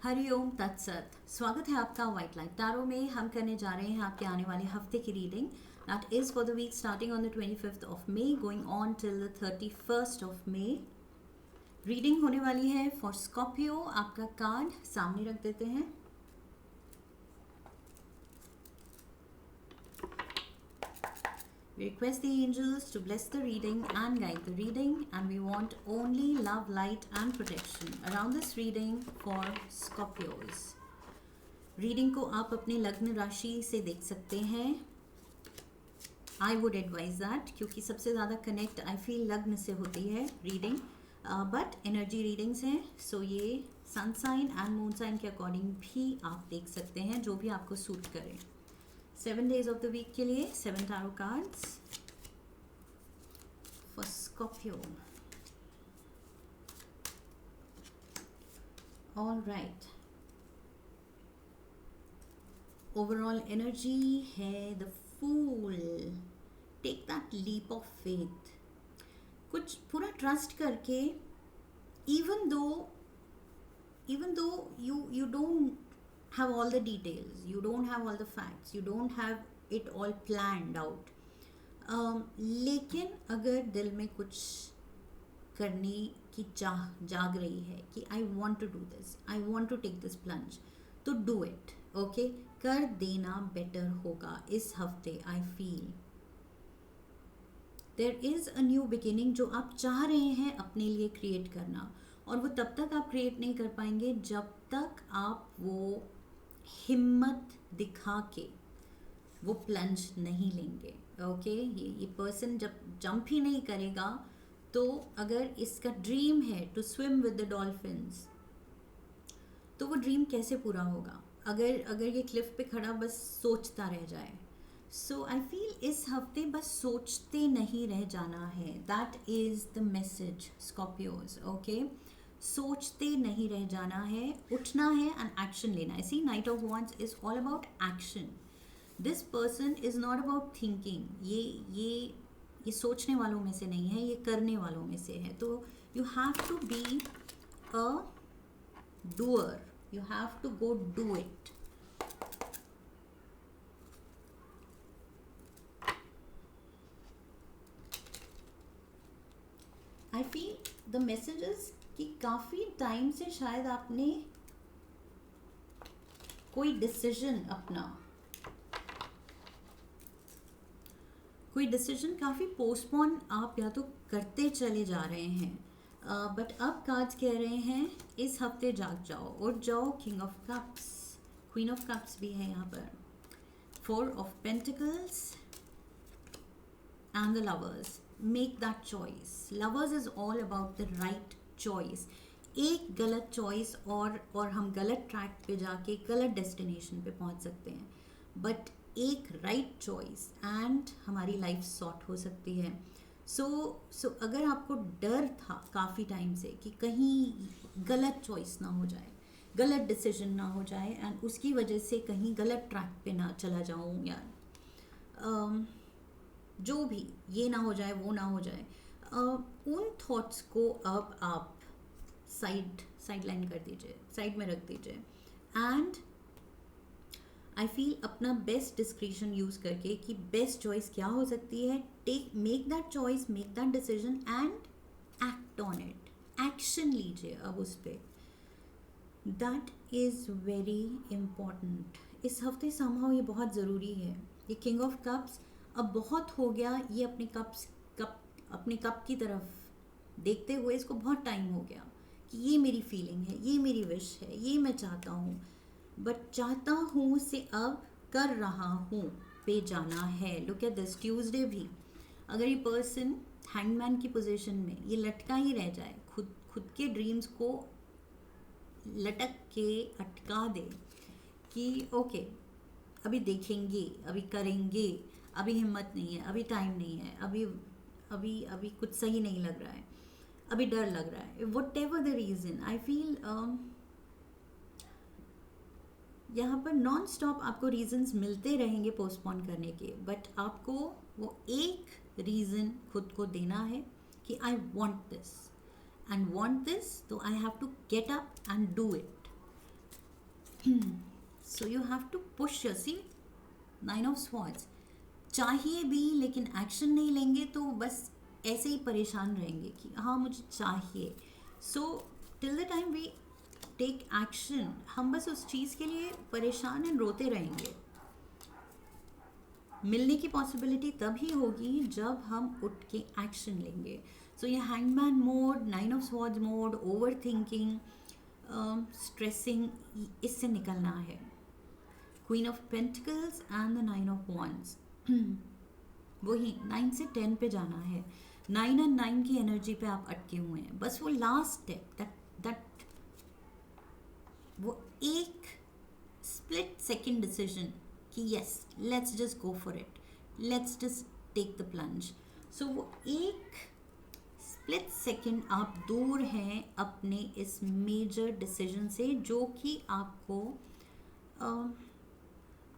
हरिओम तत्सत। स्वागत है आपका व्हाइट लाइट टैरो में। हम करने जा रहे हैं आपके आने वाले हफ्ते की reading. That is for the week starting on the 25th of May going on till the 31st of May. Reading होने वाली है फॉर स्कॉर्पियो। आपका कार्ड सामने रख देते हैं। We request the angels to bless the reading and guide the reading, and we want only love, light and protection around this reading for Scorpios. Reading को आप अपने लग्न राशि से देख सकते हैं। आई वुड एडवाइज दैट, क्योंकि सबसे ज़्यादा कनेक्ट आई फील लग्न से होती है रीडिंग, बट एनर्जी रीडिंग्स हैं, सो ये sun sign and moon sign के अकॉर्डिंग भी आप देख सकते हैं, जो भी आपको सूट करे। 7 days ऑफ द वीक के लिए 7 tarot cards for Scorpio. All right, overall energy है the fool. Take that leap of faith. कुछ पूरा ट्रस्ट करके, even though you don't have all the details, you don't have all the facts, you don't have it all planned out, लेकिन अगर दिल में कुछ करने की चाह जाग रही है कि I want to do this, I want to take this plunge, तो डू इट। ओके, कर देना बेटर होगा इस हफ्ते। I feel there is a new beginning जो आप चाह रहे हैं अपने लिए क्रिएट करना, और वो तब तक आप क्रिएट नहीं कर पाएंगे जब तक आप वो हिम्मत दिखा के वो प्लंज नहीं लेंगे। ओके, ये पर्सन जब जंप ही नहीं करेगा, तो अगर इसका ड्रीम है to swim with the dolphins, तो वो ड्रीम कैसे पूरा होगा अगर ये क्लिफ पे खड़ा बस सोचता रह जाए। सो आई फील इस हफ्ते बस सोचते नहीं रह जाना है। That is the message Scorpios. Okay, सोचते नहीं रह जाना है, उठना है एंड एक्शन लेना है। See, knight of wands is all about action. This person is not about thinking. ये सोचने वालों में से नहीं है, ये करने वालों में से है। तो you have to be a doer, you have to go do it. I feel the messages कि काफ़ी टाइम से शायद आपने कोई डिसीजन काफ़ी पोस्टपोन आप या तो करते चले जा रहे हैं, बट अब कार्ड्स कह रहे हैं इस हफ्ते जाग जाओ और जाओ। King of cups, queen of cups भी है यहाँ पर, 4 of pentacles and the lovers. Make that choice. Lovers is all about the right choice. एक गलत चॉइस और हम गलत ट्रैक पे जाके गलत डेस्टिनेशन पे पहुंच सकते हैं, बट एक राइट चॉइस एंड हमारी लाइफ सॉर्ट हो सकती है। सो अगर आपको डर था काफ़ी टाइम से कि कहीं गलत चॉइस ना हो जाए, गलत डिसीजन ना हो जाए, एंड उसकी वजह से कहीं गलत ट्रैक पे ना चला जाऊं, या जो भी ये ना हो जाए, वो ना हो जाए, उन थॉट्स को अब आप साइड लाइन कर दीजिए, साइड में रख दीजिए, एंड आई फील अपना बेस्ट डिस्क्रिशन यूज़ करके कि बेस्ट चॉइस क्या हो सकती है, make that choice, make that decision and act on it. Action लीजिए अब उस पर। That is very important. इस हफ्ते समहाउ ये बहुत ज़रूरी है। ये किंग ऑफ कप्स अब बहुत हो गया, ये अपने कप की तरफ देखते हुए इसको बहुत टाइम हो गया कि ये मेरी फीलिंग है, ये मेरी विश है, ये मैं चाहता हूँ, बट चाहता हूँ से अब कर रहा हूँ पे जाना है। लुक एट दिस, ट्यूसडे भी अगर ये पर्सन हैंगमैन की पोजीशन में ये लटका ही रह जाए, खुद के ड्रीम्स को लटक के अटका दे कि ओके अभी देखेंगे, अभी करेंगे, अभी हिम्मत नहीं है, अभी टाइम नहीं है, अभी कुछ सही नहीं लग रहा है, अभी डर लग रहा है, what ever the reason. I feel यहाँ पर नॉन स्टॉप आपको रीजंस मिलते रहेंगे पोस्टपोन करने के, बट आपको वो एक रीज़न खुद को देना है कि I want this, and want this, so I have to get up and do it. So you have to push your see 9 of Swords. चाहिए भी लेकिन एक्शन नहीं लेंगे तो बस ऐसे ही परेशान रहेंगे कि हाँ मुझे चाहिए. So till the time we take action हम बस उस चीज़ के लिए परेशान एंड रोते रहेंगे. मिलने की पॉसिबिलिटी तभी होगी जब हम उठ के एक्शन लेंगे. सो ये hangman mode, 9 of Swords mode, over thinking, stressing, इससे निकलना है. Queen of pentacles and the 9 of Wands. वही 9 से 10 पे जाना है. 9 और 9 की एनर्जी पे आप अटके हुए हैं. बस वो लास्ट स्टेप, दैट वो एक स्प्लिट सेकेंड डिसीजन कि yes let's just go for it, let's just take the plunge. So वो एक स्प्लिट सेकेंड आप दूर हैं अपने इस मेजर डिसीजन से जो कि आपको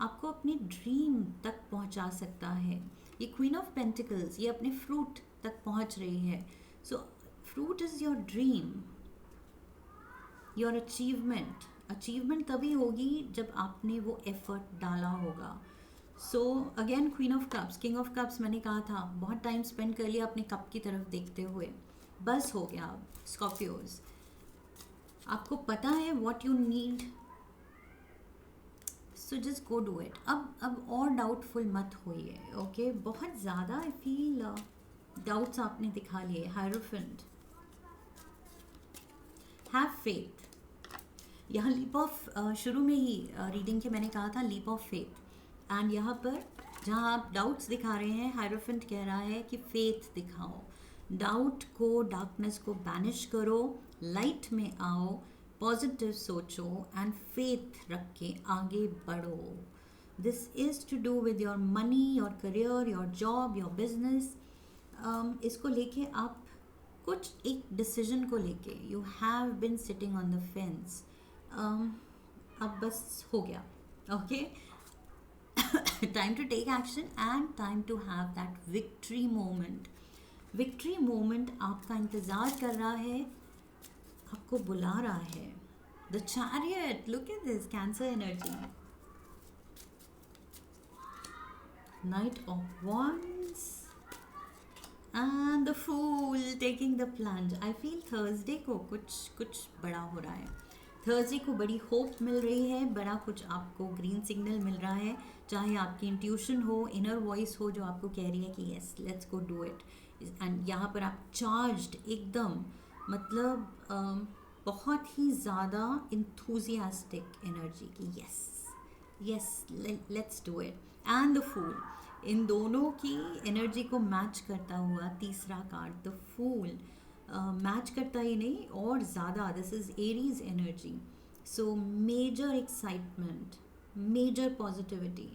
आपको अपने ड्रीम तक पहुंचा सकता है. ये क्वीन ऑफ पेंटिकल्स ये अपने फ्रूट तक पहुंच रही है. सो fruit is your dream, your achievement तभी होगी जब आपने वो एफर्ट डाला होगा. So again queen of cups, king of cups, मैंने कहा था बहुत टाइम स्पेंड कर लिया अपने कप की तरफ देखते हुए. बस हो गया. अब स्कॉर्पियोज, आपको पता है what you need, so just go do it. अब और डाउटफुल मत होइए. ओके बहुत ज़्यादा आई फील डाउट्स आपने दिखा लिए. Hierophant, have faith. यहाँ लीप ऑफ शुरू में ही रीडिंग के मैंने कहा था लीप ऑफ फेथ. एंड यहाँ पर जहाँ आप डाउट्स दिखा रहे हैं हायरोफेंट कह रहा है कि फेथ दिखाओ. डाउट को, डार्कनेस को बैनिश करो, लाइट में आओ, पॉजिटिव सोचो एंड फेथ रख के आगे बढ़ो. This is to do with your money, your career, your job, your business. इसको लेके आप कुछ एक डिसीजन को लेके you have been sitting on the fence. अब बस हो गया. Okay time to take action and time to have that victory moment. Victory moment आपका इंतज़ार कर रहा है, आपको बुला रहा है. The chariot, look at this Cancer energy. Knight of wands and the fool taking the plunge. I feel Thursday को कुछ बड़ा हो रहा है. थर्सडे को बड़ी होप मिल रही है, बड़ा कुछ आपको ग्रीन सिग्नल मिल रहा है. चाहे आपकी इंट्यूशन हो, इनर वॉइस हो जो आपको कह रही है कि yes let's go do it. And यहाँ पर आप चार्ज्ड एकदम, मतलब बहुत ही ज़्यादा इंथुजियास्टिक एनर्जी की yes let's do it. And the fool, इन दोनों की एनर्जी को मैच करता हुआ तीसरा कार्ड द फूल मैच करता ही नहीं और ज़्यादा. This is Aries energy. So major excitement, major positivity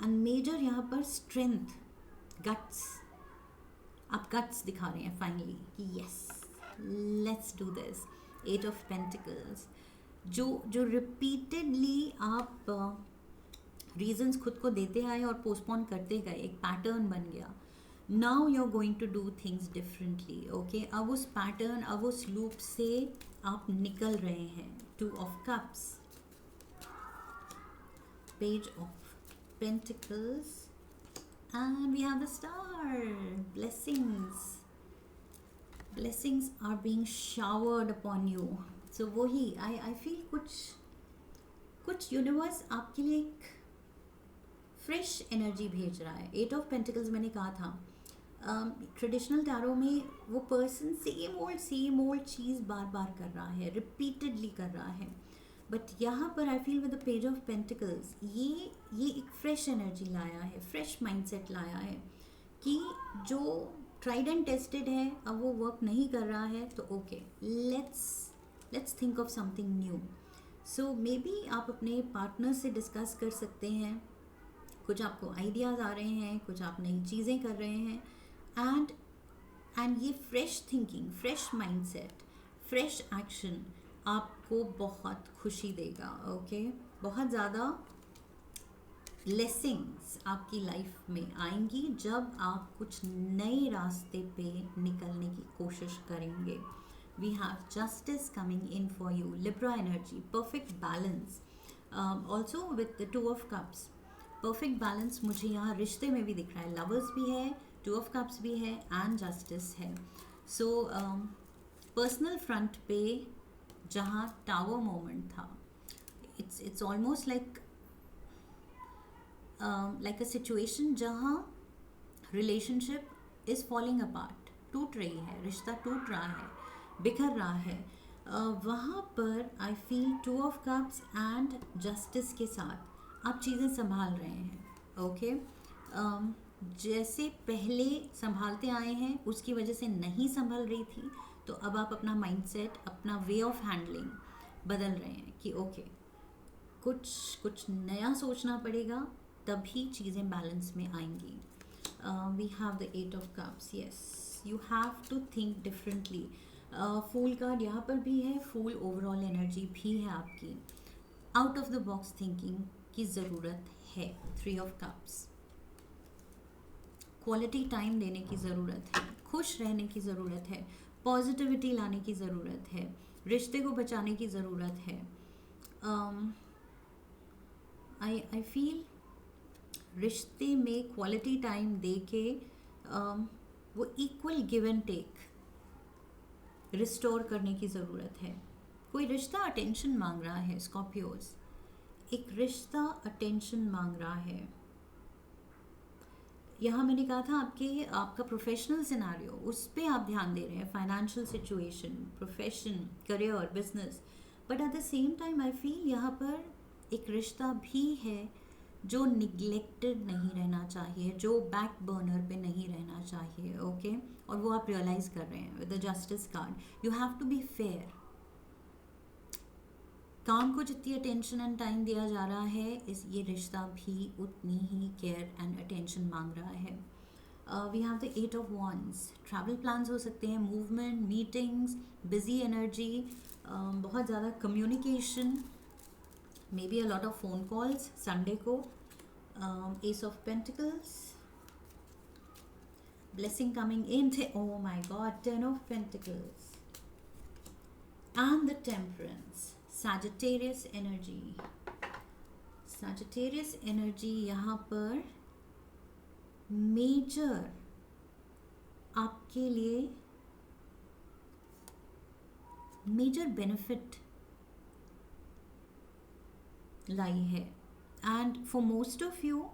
and major यहाँ पर स्ट्रेंथ, गट्स. आप गट्स दिखा रहे हैं फाइनली कि yes let's do this. 8 of pentacles, जो रिपीटेडली आप रीजंस खुद को देते आए और पोस्टपोन करते गए, एक पैटर्न बन गया. Now you are going to do things differently. Okay अब उस पैटर्न, अब उस लूप से आप निकल रहे हैं. 2 of cups, page of pentacles and we have the star. Blessings are being showered upon you. So वही I feel कुछ यूनिवर्स आपके लिए एक फ्रेश एनर्जी भेज रहा है. 8 ऑफ पेंटिकल्स मैंने कहा था ट्रेडिशनल टैरो में वो पर्सन सेम ओल्ड चीज़ बार बार कर रहा है, रिपीटेडली कर रहा है. बट यहाँ पर I feel with the page of pentacles ये एक फ्रेश एनर्जी लाया है, फ्रेश माइंडसेट लाया है कि जो ट्राइड एंड टेस्टेड है अब वो वर्क नहीं कर रहा है तो okay let's think of something new. So may be आप अपने पार्टनर से डिस्कस कर सकते हैं. कुछ आपको आइडियाज़ आ रहे हैं, कुछ आप नई चीज़ें कर रहे हैं. एंड ये fresh thinking, fresh mindset, fresh action आपको बहुत खुशी देगा. ओके बहुत ज़्यादा ब्लेसिंग्स आपकी लाइफ में आएंगी जब आप कुछ नए रास्ते पे निकलने की कोशिश करेंगे. We have justice coming in for you. Libra energy, perfect balance. Also with the 2 of Cups, perfect balance मुझे यहाँ रिश्ते में भी दिख रहा है. लवर्स भी है, 2 of Cups भी है एंड जस्टिस है. सो पर्सनल फ्रंट पे जहाँ टावर मोमेंट था, it's almost like a situation जहाँ रिलेशनशिप इज़ फॉलिंग अपार्ट, टूट रही है, रिश्ता टूट रहा है, बिखर रहा है. वहाँ पर I feel 2 of Cups and justice के साथ आप चीज़ें संभाल रहे हैं. ओके जैसे पहले संभालते आए हैं उसकी वजह से नहीं संभल रही थी, तो अब आप अपना माइंडसेट, अपना वे ऑफ हैंडलिंग बदल रहे हैं कि ओके कुछ नया सोचना पड़ेगा, तभी चीज़ें बैलेंस में आएंगी. We have the 8 of Cups. Yes, you have to think differently. Fool card यहाँ पर भी है, फूल ओवरऑल एनर्जी भी है आपकी. Out of the box thinking की ज़रूरत है. 3 of Cups, क्वालिटी टाइम देने की ज़रूरत है, खुश रहने की ज़रूरत है, पॉजिटिविटी लाने की ज़रूरत है, रिश्ते को बचाने की ज़रूरत है. आई फील रिश्ते में क्वालिटी टाइम दे के वो equal give and take restore करने की ज़रूरत है. कोई रिश्ता अटेंशन मांग रहा है, स्कॉर्पियोज, एक रिश्ता अटेंशन मांग रहा है. यहाँ मैंने कहा था आपका प्रोफेशनल सिनारियो, उस पर आप ध्यान दे रहे हैं, financial situation, profession, career, business. But at the same time I feel यहाँ पर एक रिश्ता भी है जो निगलेक्टेड नहीं रहना चाहिए, जो बैक बर्नर पे नहीं रहना चाहिए. ओके और वो आप रियलाइज़ कर रहे हैं with the justice card. You have to be fair. काम को जितनी अटेंशन एंड टाइम दिया जा रहा है, ये रिश्ता भी उतनी ही केयर एंड अटेंशन मांग रहा है. We have the 8 of Wands. Travel plans हो सकते हैं, मूवमेंट, मीटिंग्स, बिजी एनर्जी, बहुत ज़्यादा communication, maybe a lot of phone calls Sunday को. Ace of Pentacles, blessing coming in. Oh my God, 10 of Pentacles and the Temperance. Sagittarius energy. Sagittarius energy यहाँ पर major आपके लिए major benefit लाई है. And for most of you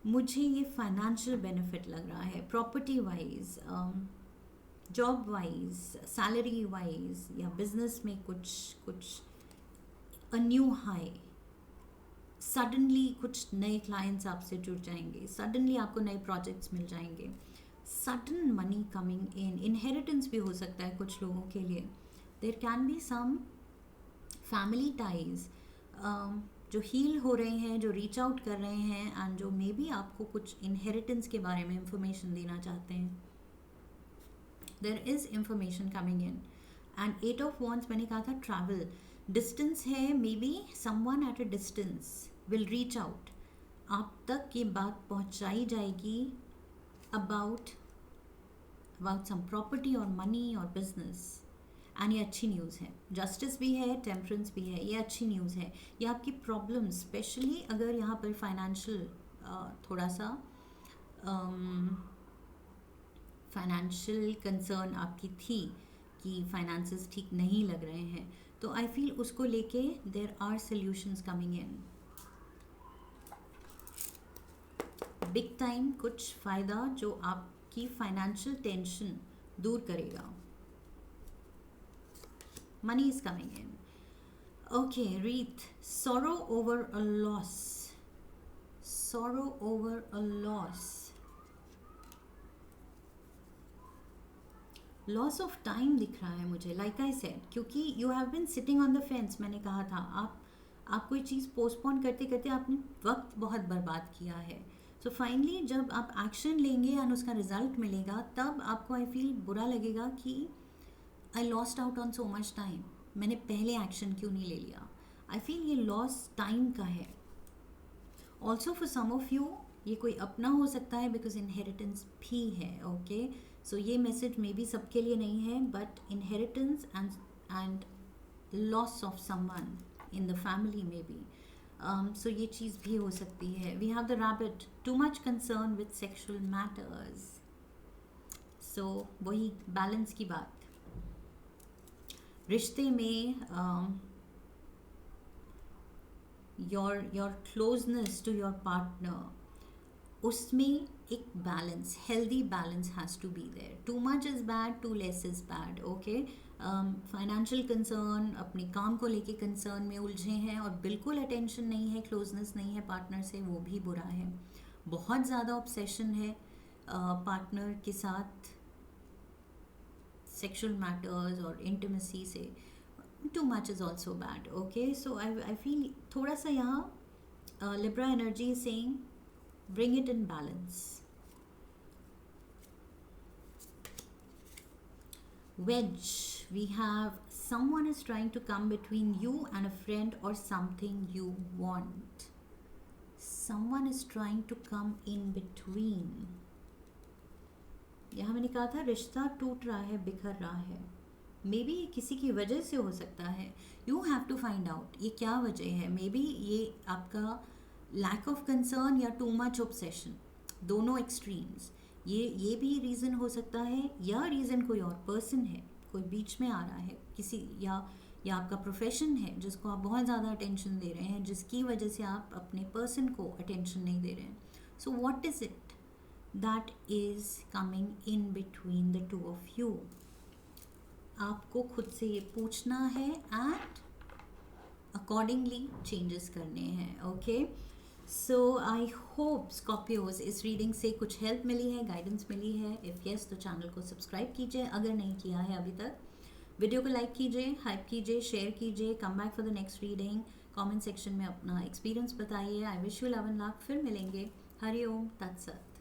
मुझे ये financial benefit लग रहा है, property wise, job wise, salary wise, या बिजनेस में कुछ अ न्यू हाई. सडनली कुछ नए क्लाइंट्स आपसे जुड़ जाएंगे, सडनली आपको नए प्रोजेक्ट्स मिल जाएंगे, sudden money coming in. Inheritance भी हो सकता है कुछ लोगों के लिए. There can be some family ties जो हील हो रहे हैं, जो रीच आउट कर रहे हैं एंड जो मे बी आपको कुछ इनहेरिटेंस के बारे में इंफॉर्मेशन देना चाहते हैं. There is information coming in. And 8 of Wands मैंने कहा था ट्रैवल, डिस्टेंस है, maybe someone at a distance will reach out. आप तक ये बात पहुंचाई जाएगी अबाउट सम प्रॉपर्टी और मनी और बिजनेस. एंड ये अच्छी न्यूज़ है. जस्टिस भी है, टेम्परेंस भी है, ये अच्छी न्यूज़ है. ये आपकी प्रॉब्लम, स्पेशली अगर यहाँ पर फाइनेंशियल थोड़ा सा फाइनेंशियल कंसर्न आपकी थी कि फाइनेंसेस ठीक नहीं लग रहे हैं, तो आई फील उसको लेके there are solutions coming in. Big time कुछ फ़ायदा जो आपकी फाइनेंशियल टेंशन दूर करेगा. Money is coming in. Okay, Wreath. Sorrow over a loss. Sorrow over a loss. Loss of time दिख रहा है मुझे, like I said, क्योंकि you have been sitting on the fence. मैंने कहा था आप कोई चीज़ पोस्टपोन करते करते आपने वक्त बहुत बर्बाद किया है. सो फाइनली जब आप एक्शन लेंगे और उसका रिजल्ट मिलेगा, तब आपको आई फील बुरा लगेगा कि I lost out on so much time. मैंने पहले एक्शन क्यों नहीं ले लिया. आई फील ये लॉस टाइम का है. Also for some of you ये कोई अपना हो सकता है, बिकॉज इनहेरिटेंस भी है. ओके सो ये मैसेज मे बी सबके लिए नहीं है, but inheritance and loss of someone in the family may be. So ये चीज़ भी हो सकती है. We have the rabbit, too much concern with sexual matters. So वही बैलेंस की बात. रिश्ते में your closeness to your partner, उसमें एक balance, healthy balance has to be there. Too much is bad, too less is bad. Okay. Financial concern, अपने काम को लेके कंसर्न में उलझे हैं और बिल्कुल अटेंशन नहीं है, क्लोजनेस नहीं है पार्टनर से, वो भी बुरा है. बहुत ज़्यादा ऑब्सेशन है पार्टनर के साथ सेक्शुअल मैटर्स और इंटीमेसी से, to much is also bad. Okay. So I feel थोड़ा सा यहाँ Libra energy saying bring it in balance. Wedge, we have someone is trying to come between you and a friend or something you want. Someone is trying to come in between. यहाँ मैंने कहा था रिश्ता टूट रहा है, बिखर रहा है. मे बी किसी की वजह से हो सकता है. You have to find out ये क्या वजह है. मे बी ये आपका लैक ऑफ कंसर्न या टू मच ऑब्सेशन, दोनों एक्सट्रीम्स. ये भी रीज़न हो सकता है, या रीज़न कोई और पर्सन है, कोई बीच में आ रहा है किसी, या आपका प्रोफेशन है जिसको आप बहुत ज़्यादा अटेंशन दे रहे हैं, जिसकी वजह से आप अपने पर्सन को अटेंशन नहीं दे रहे हैं. So what is it that is coming in between the two of you. आपको खुद से ये पूछना है एंड अकॉर्डिंगली चेंजेस करने हैं. Okay. So I hope Scorpios इस रीडिंग से कुछ हेल्प मिली है, गाइडेंस मिली है. इफ़ यस तो चैनल को सब्सक्राइब कीजिए अगर नहीं किया है अभी तक. वीडियो को लाइक कीजिए, हाइप कीजिए, शेयर कीजिए. Come back for the next reading. Comment section में अपना एक्सपीरियंस बताइए. I wish you love and luck. फिर मिलेंगे. हरि ओम तत्सत.